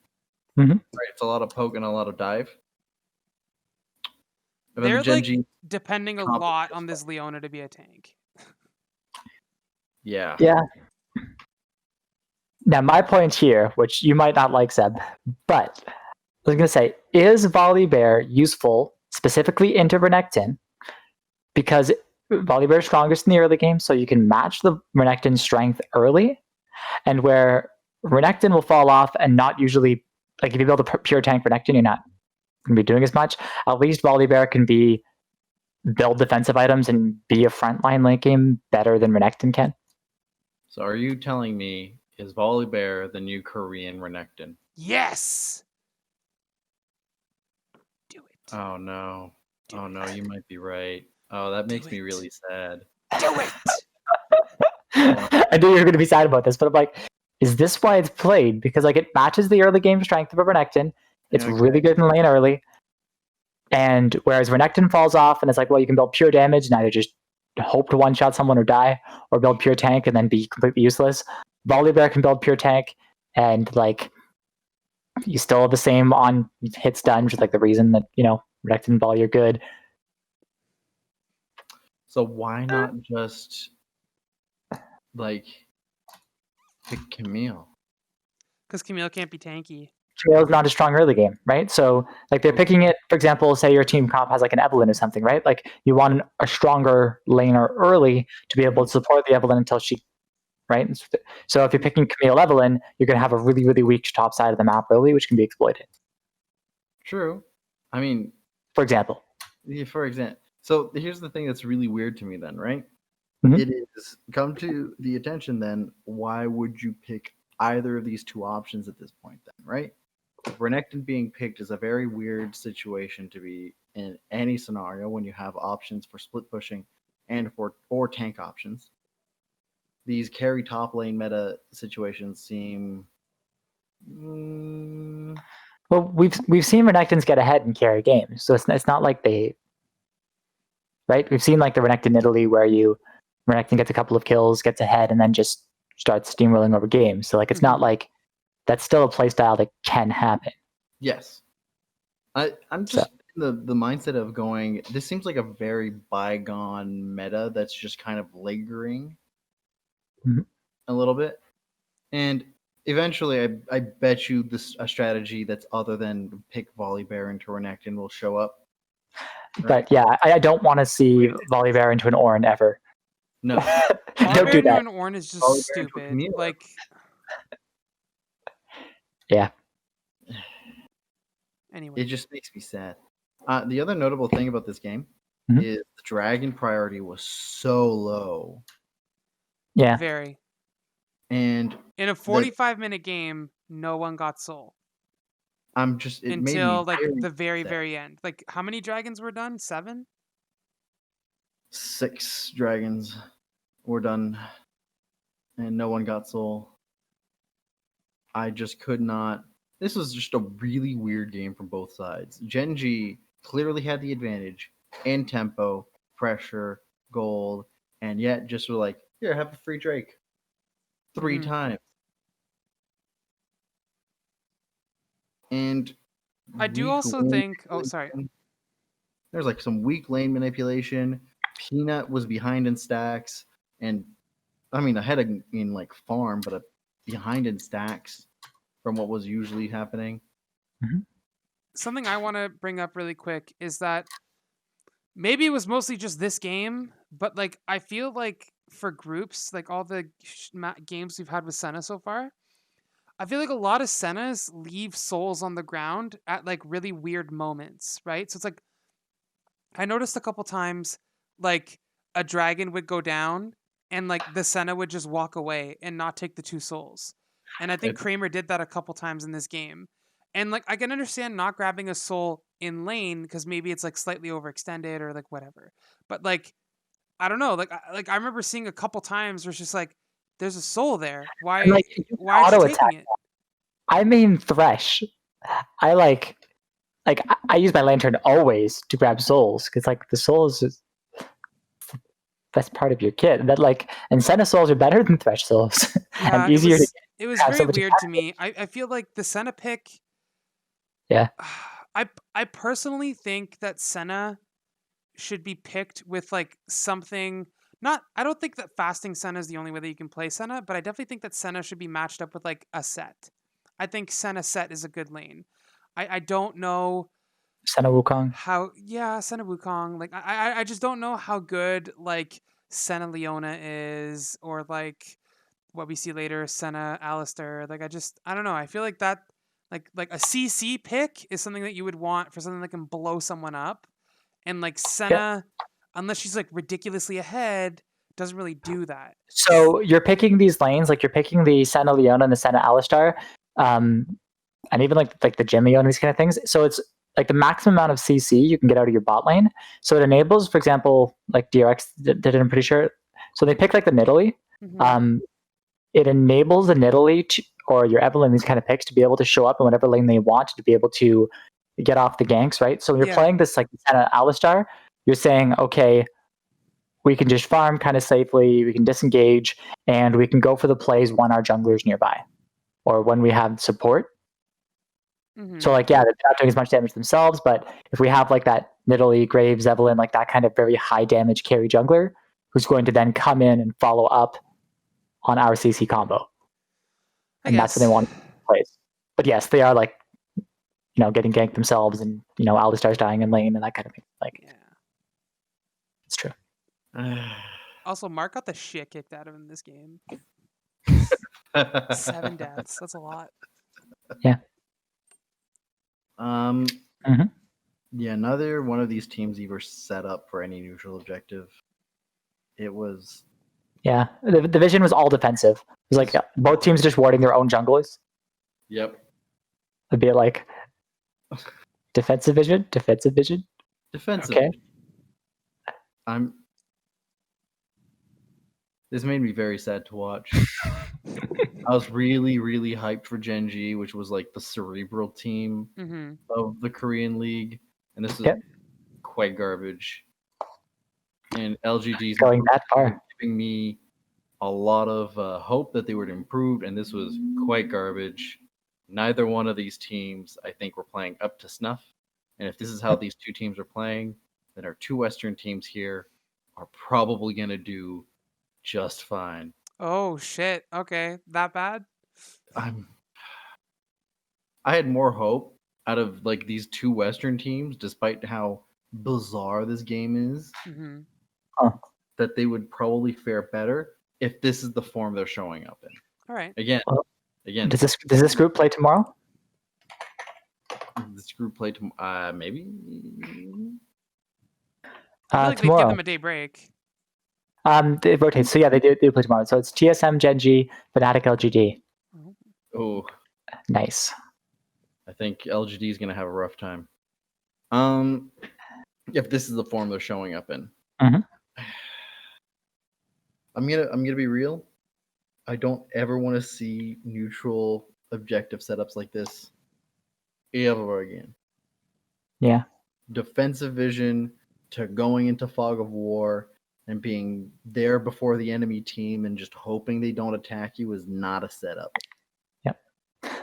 Mm-hmm. Right? It's a lot of poke and a lot of dive. They're like depending a lot on this Leona to be a tank. Yeah. Yeah. Now, my point here, which you might not like, Seb, but I was going to say, is Volibear useful specifically into Renekton? Because Volibear is strongest in the early game, so you can match the Renekton strength early, and where Renekton will fall off and not usually, like if you build a pure tank Renekton, you're not going to be doing as much. At least Volibear can build defensive items and be a frontline late game better than Renekton can. So are you telling me, is Volibear the new Korean Renekton? Yes! Do it. Oh no. You might be right. Oh, that makes me really sad. Do it! I knew you were going to be sad about this, but I'm like, is this why it's played? Because like it matches the early game strength of a Renekton, It's really good in lane early. And whereas Renekton falls off and it's like, well, you can build pure damage and either just hope to one-shot someone or die, or build pure tank and then be completely useless. Volibear can build pure tank and like you still have the same on hit stun, which is like the reason that, Renekton and Volley are good. So why not just like pick Camille? Because Camille can't be tanky. Camille's not a strong early game, right? So like they're picking it, for example, say your team comp has like an Evelynn or something, right? Like you want a stronger laner early to be able to support the Evelynn until she, right? So if you're picking Camille Evelynn, you're going to have a really, really weak top side of the map early, which can be exploited. True. I mean, for example. Yeah, for example. So here's the thing that's really weird to me then, right? Mm-hmm. It is come to the attention then, why would you pick either of these two options at this point then, right? Renekton being picked is a very weird situation to be in any scenario when you have options for split pushing and for tank options. These carry top lane meta situations seem well, we've seen Renektons get ahead and carry games, so it's not like they, right? We've seen like the Renekton Italy where Renekton gets a couple of kills, gets ahead, and then just starts steamrolling over games. So like it's not like that's still a playstyle that can happen. Yes. I'm just in the mindset of going, this seems like a very bygone meta that's just kind of lingering a little bit. And eventually I bet you a strategy that's other than pick Volibear into Renekton will show up. Right? But yeah, I don't want to see Volibear into an Ornn ever. No. Don't do that. An Ornn is just stupid. Like, yeah. Anyway. It just makes me sad. The other notable thing about this game is the dragon priority was so low. Yeah. Very. And in a 45-minute game, no one got soul. Until like the very, very end. Like, how many dragons were done? 7? 6 dragons were done, and no one got soul. I just could not. This was just a really weird game from both sides. Gen.G clearly had the advantage in tempo, pressure, gold, and yet just were like, here, have a free Drake. 3 times. And I do also think... Oh, sorry. There's like some weak lane manipulation. Peanut was behind in stacks. And, I mean, ahead in like farm, but behind in stacks from what was usually happening. Something I want to bring up really quick is that maybe it was mostly just this game, but like I feel like for groups, like all the games we've had with Senna so far, I feel like a lot of Sennas leave souls on the ground at like really weird moments, right? So it's like I noticed a couple times like a dragon would go down and like the Senna would just walk away and not take the 2 souls. And I think Kramer did that a couple times in this game. And like I can understand not grabbing a soul in lane because maybe it's like slightly overextended or like whatever. But like I don't know, like I remember seeing a couple times where it's just like there's a soul there. Why are you taking it? I mean Thresh. I like I use my lantern always to grab souls because like the souls is best part of your kit. That like and Senna souls are better than Thresh souls and easier to get. It was very weird to me. I feel like the Senna pick. Yeah. I personally think that Senna should be picked with like something. I don't think that fasting Senna is the only way that you can play Senna, but I definitely think that Senna should be matched up with like a set. I think Senna set is a good lane. I don't know Senna Wukong. Senna Wukong. Like I just don't know how good like Senna Leona is, or like what we see later, Senna Alistair. Like I don't know. I feel like that like a CC pick is something that you would want for something that can blow someone up, and like Senna, unless she's like ridiculously ahead, doesn't really do that. So you're picking these lanes, like you're picking the Senna Leona and the Senna Alistair, and even like the Jimmy and these kind of things. So it's like the maximum amount of CC you can get out of your bot lane. So it enables, for example, like DRX did it, I'm pretty sure. So they pick like the Nidalee. It enables the Nidalee or your Evelyn, these kind of picks to be able to show up in whatever lane they want to be able to get off the ganks, right? So when you're playing this like Alistar, you're saying, okay, we can just farm kind of safely, we can disengage, and we can go for the plays when our jungler's nearby or when we have support. So like, yeah, they're not doing as much damage themselves, but if we have like that Nidalee, Graves, Evelyn, like that kind of very high damage carry jungler who's going to then come in and follow up on our CC combo. And that's what they want to play. But yes, they are like, getting ganked themselves and, Alistar's dying in lane and that kind of thing. Like, yeah. It's true. Also, Mark got the shit kicked out of him in this game. 7 deaths. That's a lot. Yeah. Yeah, neither one of these teams either set up for any neutral objective. It was... Yeah, the vision was all defensive. It was like both teams just warding their own junglers. Yep. It'd be like defensive vision. Defensive. Okay. This made me very sad to watch. I was really, really hyped for Gen.G, which was like the cerebral team of the Korean League, and this is quite garbage. And LGD's going that far, giving me a lot of hope that they would improve, and this was quite garbage. Neither one of these teams, I think, were playing up to snuff. And if this is how these two teams are playing, then our two Western teams here are probably going to do just fine. Oh, shit. Okay. That bad? I had more hope out of like these two Western teams, despite how bizarre this game is, that they would probably fare better if this is the form they're showing up in. All right. Again. Does this group play tomorrow? This group play tomorrow? Maybe. I feel like they give them a day break. It rotates. So yeah, they do play tomorrow. So it's TSM, Gen.G, Fnatic, LGD. Oh, nice. I think LGD is gonna have a rough time. If this is the form they're showing up in, I'm gonna be real. I don't ever want to see neutral objective setups like this ever again. Yeah. Defensive vision to going into fog of war and being there before the enemy team and just hoping they don't attack you is not a setup. Yep.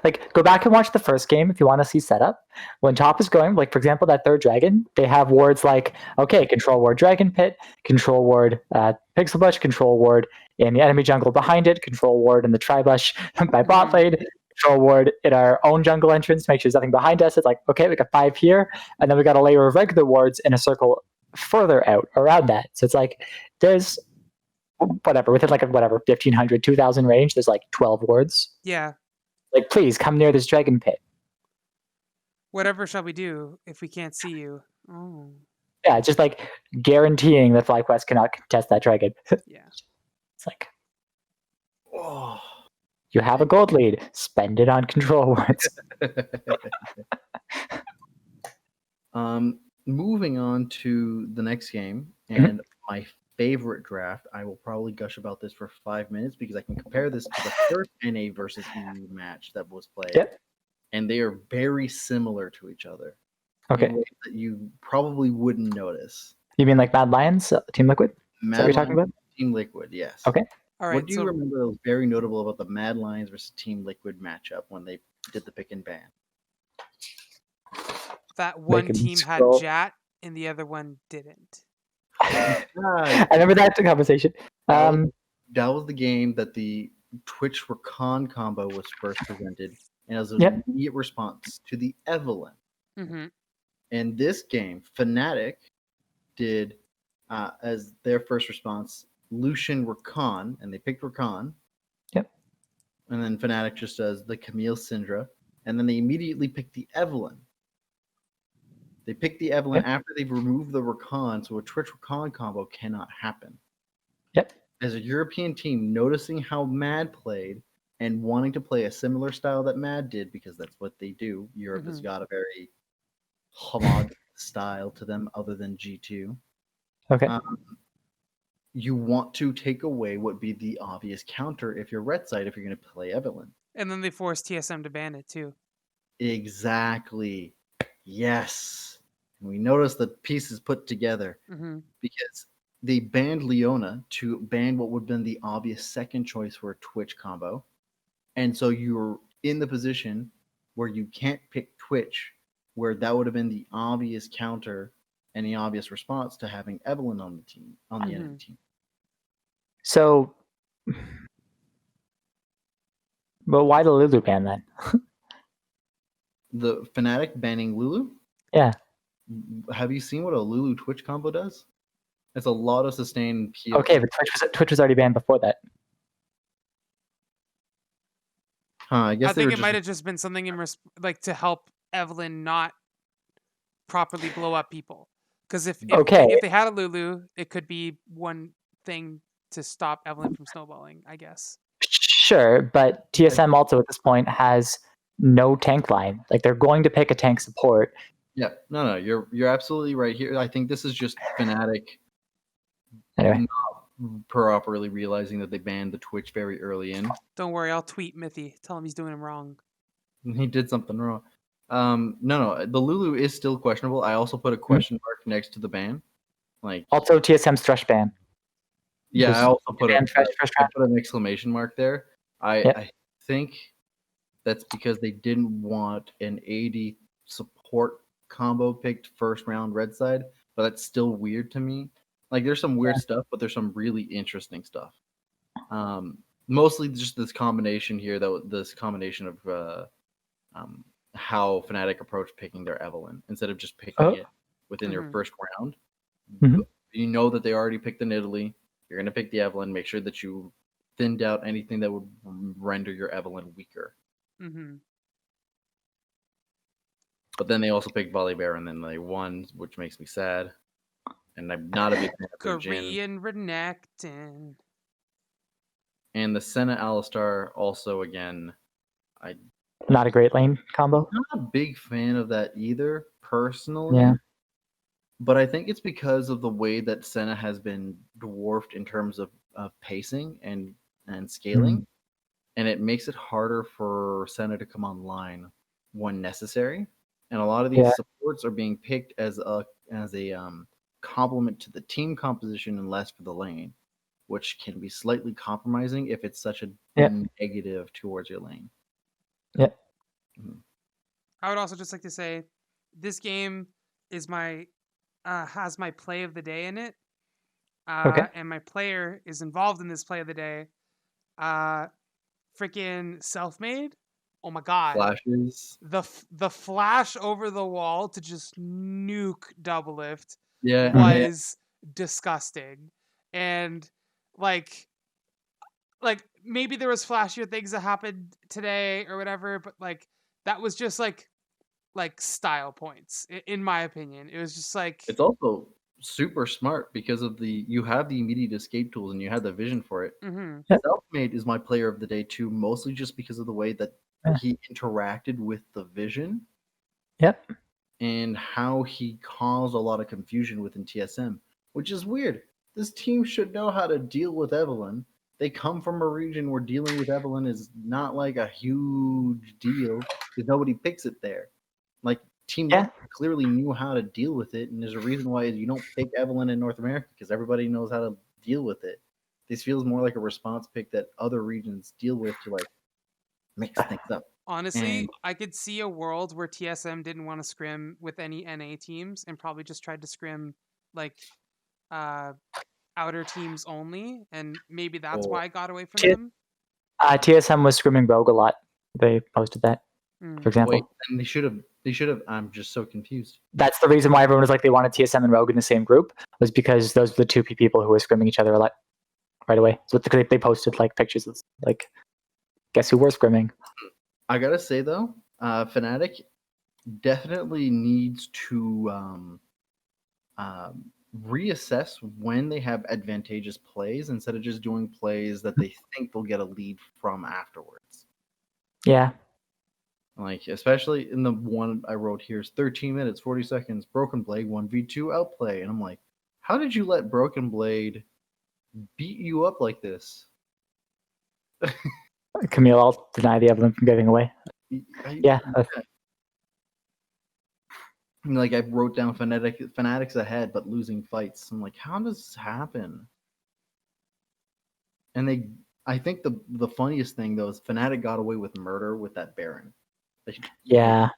Like, go back and watch the first game if you want to see setup. When top is going, like, for example, that third dragon, they have wards like, okay, control ward dragon pit, control ward pixel bush, control ward in the enemy jungle behind it, control ward in the tri-bush by bot lane, control ward in our own jungle entrance, make sure there's nothing behind us. It's like, okay, we got 5 here, and then we got a layer of regular wards in a circle further out around that. So it's like there's whatever within like a 1,500, 2,000 range. There's like 12 wards. Yeah. Like, please come near this dragon pit. Whatever shall we do if we can't see you? Oh. Yeah, just like guaranteeing that FlyQuest cannot contest that dragon. Yeah. It's like, you have a gold lead. Spend it on control wards. Moving on to the next game and my favorite draft. I will probably gush about this for 5 minutes because I can compare this to the first NA versus EU match that was played, and they are very similar to each other. Okay, in ways that you probably wouldn't notice. You mean like Mad Lions, Team Liquid? Is that what you're talking about? Team Liquid, yes. Okay. All right. What do you remember that was very notable about the Mad Lions versus Team Liquid matchup when they did the pick and ban? That one team had Jat and the other one didn't. I remember that conversation. That was the game that the Twitch Rakan combo was first presented, and as an immediate response to the Evelyn. In this game, Fnatic did as their first response Lucian Rakan, and they picked Rakan. Yep. And then Fnatic just does the Camille Syndra, and then they immediately picked the Evelyn. They picked the Evelyn after they've removed the Rakan, so a Twitch Rakan combo cannot happen. Yep. As a European team, noticing how Mad played and wanting to play a similar style that Mad did, because that's what they do. Europe has got a very homogeneous style to them other than G2. Okay. You want to take away what would be the obvious counter if you're red side if you're going to play Evelyn. And then they forced TSM to ban it too. Exactly. Yes. And we noticed the pieces put together because they banned Leona to ban what would have been the obvious second choice for a Twitch combo. And so you're in the position where you can't pick Twitch, where that would have been the obvious counter and the obvious response to having Evelyn on the team, on the enemy team. So, but why the Lulu ban then? The Fnatic banning Lulu? Yeah. Have you seen what a Lulu Twitch combo does? It's a lot of sustained PL. Okay, but Twitch was already banned before that. I guess I think it might have just been something in like to help Evelyn not properly blow up people. Because if they had a Lulu, it could be one thing to stop Evelyn from snowballing, I guess. Sure, but TSM also at this point has no tank line. Like they're going to pick a tank support. Yeah, no, you're absolutely right here. I think this is just Fnatic anyway not properly realizing that they banned the Twitch very early in. Don't worry, I'll tweet Mithy. Tell him he's doing him wrong. He did something wrong. No, the Lulu is still questionable. I also put a question mark next to the ban. Like also TSM's Thresh ban. Yeah, I also put I put an exclamation mark there. I think that's because they didn't want an AD support combo picked first round red side, but that's still weird to me. Like there's some weird stuff, but there's some really interesting stuff. Mostly just this combination here, this combination of how Fnatic approached picking their Evelyn instead of just picking it within your first round. You know that they already picked an Italy. You're going to pick the Evelyn. Make sure that you thinned out anything that would render your Evelyn weaker. But then they also picked Volibear, and then they won, which makes me sad. And I'm not a big fan of Korean Renekton. And the Senna Alistar also, again, not a great lane combo. I'm not a big fan of that either, personally. Yeah. But I think it's because of the way that Senna has been dwarfed in terms of pacing and scaling. And it makes it harder for Senna to come online when necessary. And a lot of these supports are being picked as a complement to the team composition and less for the lane, which can be slightly compromising if it's such a negative towards your lane. I would also just like to say this game is has my play of the day in it. And my player is involved in this play of the day. Freaking self-made. Oh my god. Flashes. The flash over the wall to just nuke double lift Yeah. was disgusting. And like maybe there was flashier things that happened today or whatever, but like that was just like style points in my opinion. It was just like it's also super smart because of you have the immediate escape tools and you have the vision for it. Self-made is my player of the day too, mostly just because of the way that he interacted with the vision. And how he caused a lot of confusion within TSM, which is weird. This team should know how to deal with Evelyn. They come from a region where dealing with Evelyn is not like a huge deal because nobody picks it there. Like Team Liquid clearly knew how to deal with it, and there's a reason why you don't pick Evelyn in North America because everybody knows how to deal with it. This feels more like a response pick that other regions deal with to like mix things up. Honestly, I could see a world where TSM didn't want to scrim with any NA teams and probably just tried to scrim like outer teams only, and maybe that's why I got away from them. TSM was scrimming Rogue a lot. They posted that, for example. Wait, and they should have. I'm just so confused. That's the reason why everyone was like they wanted TSM and Rogue in the same group, was because those were the two people who were scrimming each other a lot right away. So they posted like pictures of like, guess who were scrimming. I gotta say though, Fnatic definitely needs to reassess when they have advantageous plays instead of just doing plays that they think they'll get a lead from afterwards. Yeah. Like, especially in the one I wrote here is 13 minutes, 40 seconds, Broken Blade 1v2 outplay. And I'm like, how did you let Broken Blade beat you up like this? Camille, I'll deny the Evelyn from getting away. Yeah. Like I wrote down Fanatics ahead, but losing fights. I'm like, how does this happen? And I think the funniest thing though is Fnatic got away with murder with that Baron. Yeah.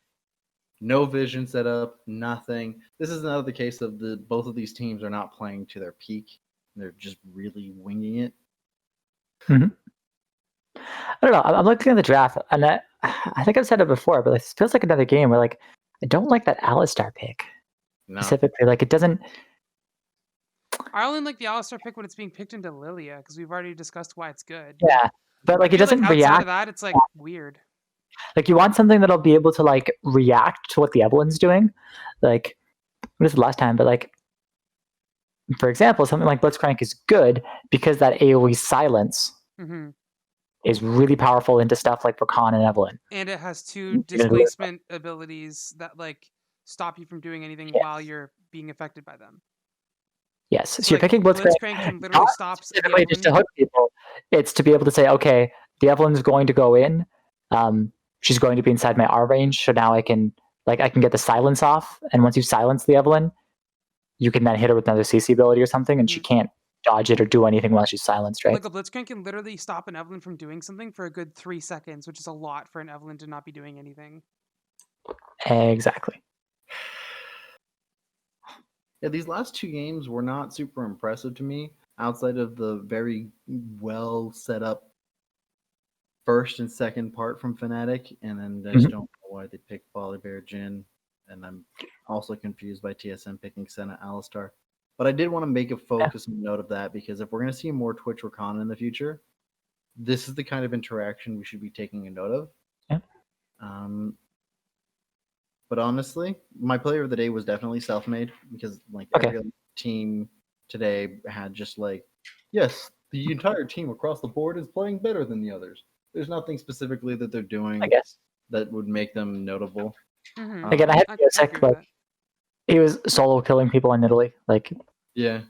No vision set up, nothing. This is another case of both of these teams are not playing to their peak. They're just really winging it. Mm-hmm. I don't know. I'm looking at the draft, and I think I've said it before, but it feels like another game where like I don't like that Alistar pick specifically. Like it doesn't. I only like the Alistar pick when it's being picked into Lilia because we've already discussed why it's good. Yeah, but like it doesn't like react. Outside of that, it's like weird. Like you want something that'll be able to like react to what the Evelyn's doing. Like this is the last time, but like for example, something like Blitzcrank is good because that AoE silence is really powerful into stuff like Rakan and Evelyn. And it has 2 displacement abilities that like stop you from doing anything while you're being affected by them. Yes, so you're picking Blitzcrank. Blitzcrank can literally stop specifically just to hook people. It's to be able to say, okay, the Evelyn's going to go in. She's going to be inside my R range, so now I can get the silence off. And once you silence the Evelyn, you can then hit her with another CC ability or something, and she can't dodge it or do anything while she's silenced, right? Like a Blitzcrank can literally stop an Evelyn from doing something for a good 3 seconds, which is a lot for an Evelyn to not be doing anything. Exactly. Yeah, these last 2 games were not super impressive to me, outside of the very well set up first and second part from Fnatic, and then I just don't know why they picked Volibear Jhin, and I'm also confused by TSM picking Senna Alistar. But I did want to make a focus and note of that, because if we're going to see more Twitch Rakan in the future, this is the kind of interaction we should be taking a note of. Yeah. But honestly, my player of the day was definitely self-made, because like every other team today had just like, yes, the entire team across the board is playing better than the others. There's nothing specifically that they're doing, I guess, that would make them notable. Again, I had to check, like, he was solo killing people in Italy. Like, yeah,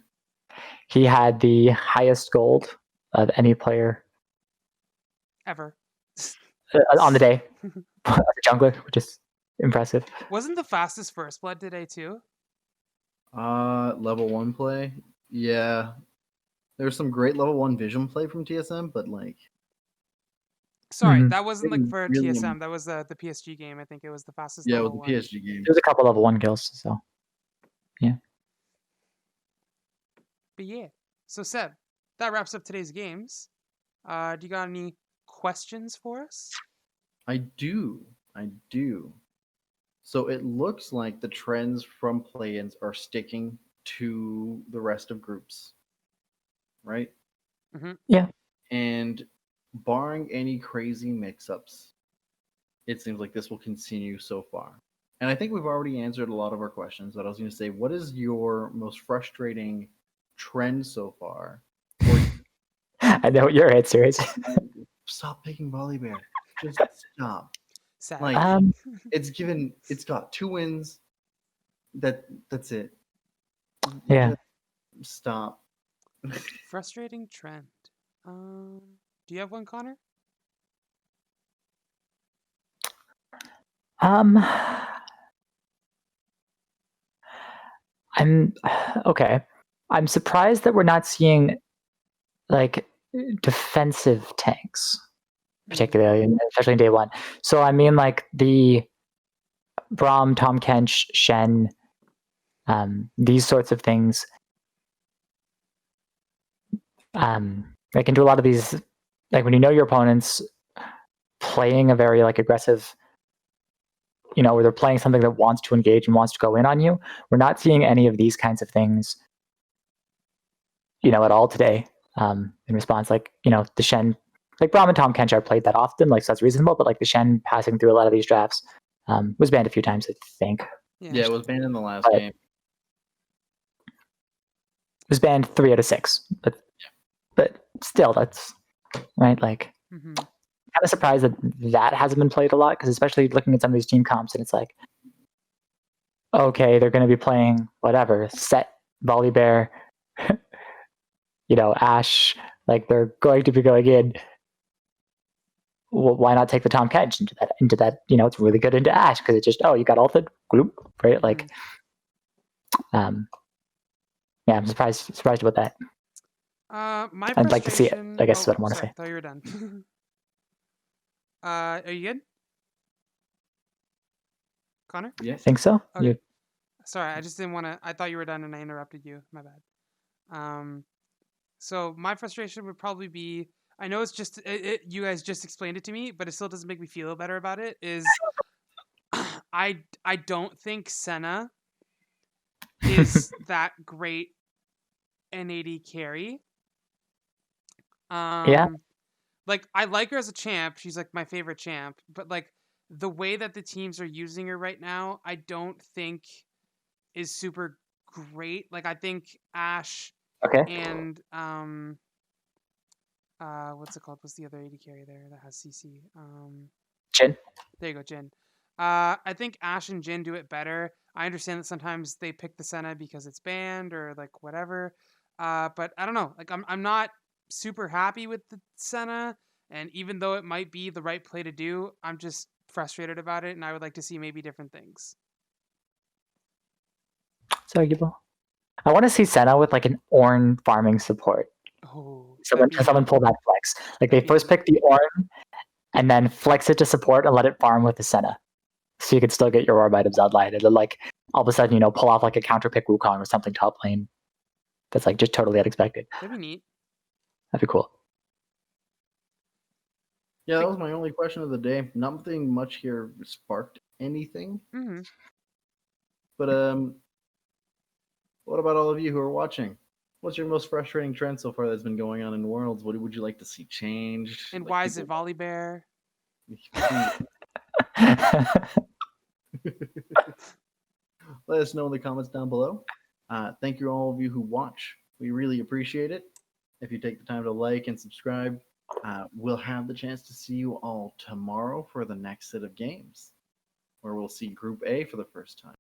he had the highest gold of any player ever on the day. As a jungler, which is impressive. Wasn't the fastest first blood today too? Level 1 play. Yeah. There's some great level 1 vision play from TSM, but like, sorry, that wasn't like for really TSM. That was the PSG game. I think it was the fastest. Yeah, level it was the 1. PSG game. There's a couple level 1 kills, so yeah. But yeah, so Seb, that wraps up today's games. Do you got any questions for us? I do. So it looks like the trends from play-ins are sticking to the rest of groups, right? Yeah. And barring any crazy mix-ups, it seems like this will continue so far. And I think we've already answered a lot of our questions, but I was going to say, what is your most frustrating trend so far? I know what your answer is. Stop picking Volibear. Just stop. Sad. Like, it's got 2 wins. That's it. Yeah. Just stop. Frustrating trend. Do you have one, Connor? I'm surprised that we're not seeing like defensive tanks, particularly, especially in day 1. So I mean, like the Braum, Tom Kench, Shen, these sorts of things. They can do a lot of these, like when you know your opponent's playing a very like aggressive, where they're playing something that wants to engage and wants to go in on you. We're not seeing any of these kinds of things, at all today. In response, like, the Shen, like Braum and Tom Kench are played that often, like, so that's reasonable, but like the Shen passing through a lot of these drafts was banned a few times, I think. Yeah, it was banned in the last game. It was banned 3 out of 6, but still, that's right. Like, kind of surprised that hasn't been played a lot, because especially looking at some of these team comps, and it's like, okay, they're going to be playing whatever, Set, Volibear, Ashe, like they're going to be going in why not take the Tahm Kench into that? It's really good into Ashe because it just you got ulted, gloop, right? Like, yeah, I'm surprised about that. My I'd like to see it. I guess is what I want to sorry, say. I thought you were done. Are you good, Connor? Yeah. I think so. Okay. Sorry, I just didn't want to. I thought you were done and I interrupted you. My bad. So my frustration would probably be. I know it's just you guys just explained it to me, but it still doesn't make me feel better about it. Is I don't think Senna is that great N80 carry. Yeah. Like I like her as a champ. She's like my favorite champ, but like the way that the teams are using her right now, I don't think is super great. Like I think Ashe Okay. and what's it called? What's the other AD carry there that has CC? Jhin. There you go, Jhin. I think Ashe and Jhin do it better. I understand that sometimes they pick the Senna because it's banned or like whatever. But I don't know. Like I'm not super happy with the Senna, and even though it might be the right play to do, I'm just frustrated about it, and I would like to see maybe different things. It's arguable. I want to see Senna with like an Ornn farming support. Oh, Someone pull that flex. Like they first pick the Ornn and then flex it to support and let it farm with the Senna. So you could still get your orb items outlined. And then like all of a sudden, pull off like a counter pick Wukong or something top lane. That's like just totally unexpected. That'd be neat. That'd be cool. Yeah, that was my only question of the day. Nothing much here sparked anything. Mm-hmm. But what about all of you who are watching? What's your most frustrating trend so far that's been going on in Worlds? What would you like to see changed? And like why is it Volibear? Let us know in the comments down below. Thank you all of you who watch. We really appreciate it. If you take the time to like and subscribe, we'll have the chance to see you all tomorrow for the next set of games, where we'll see Group A for the first time.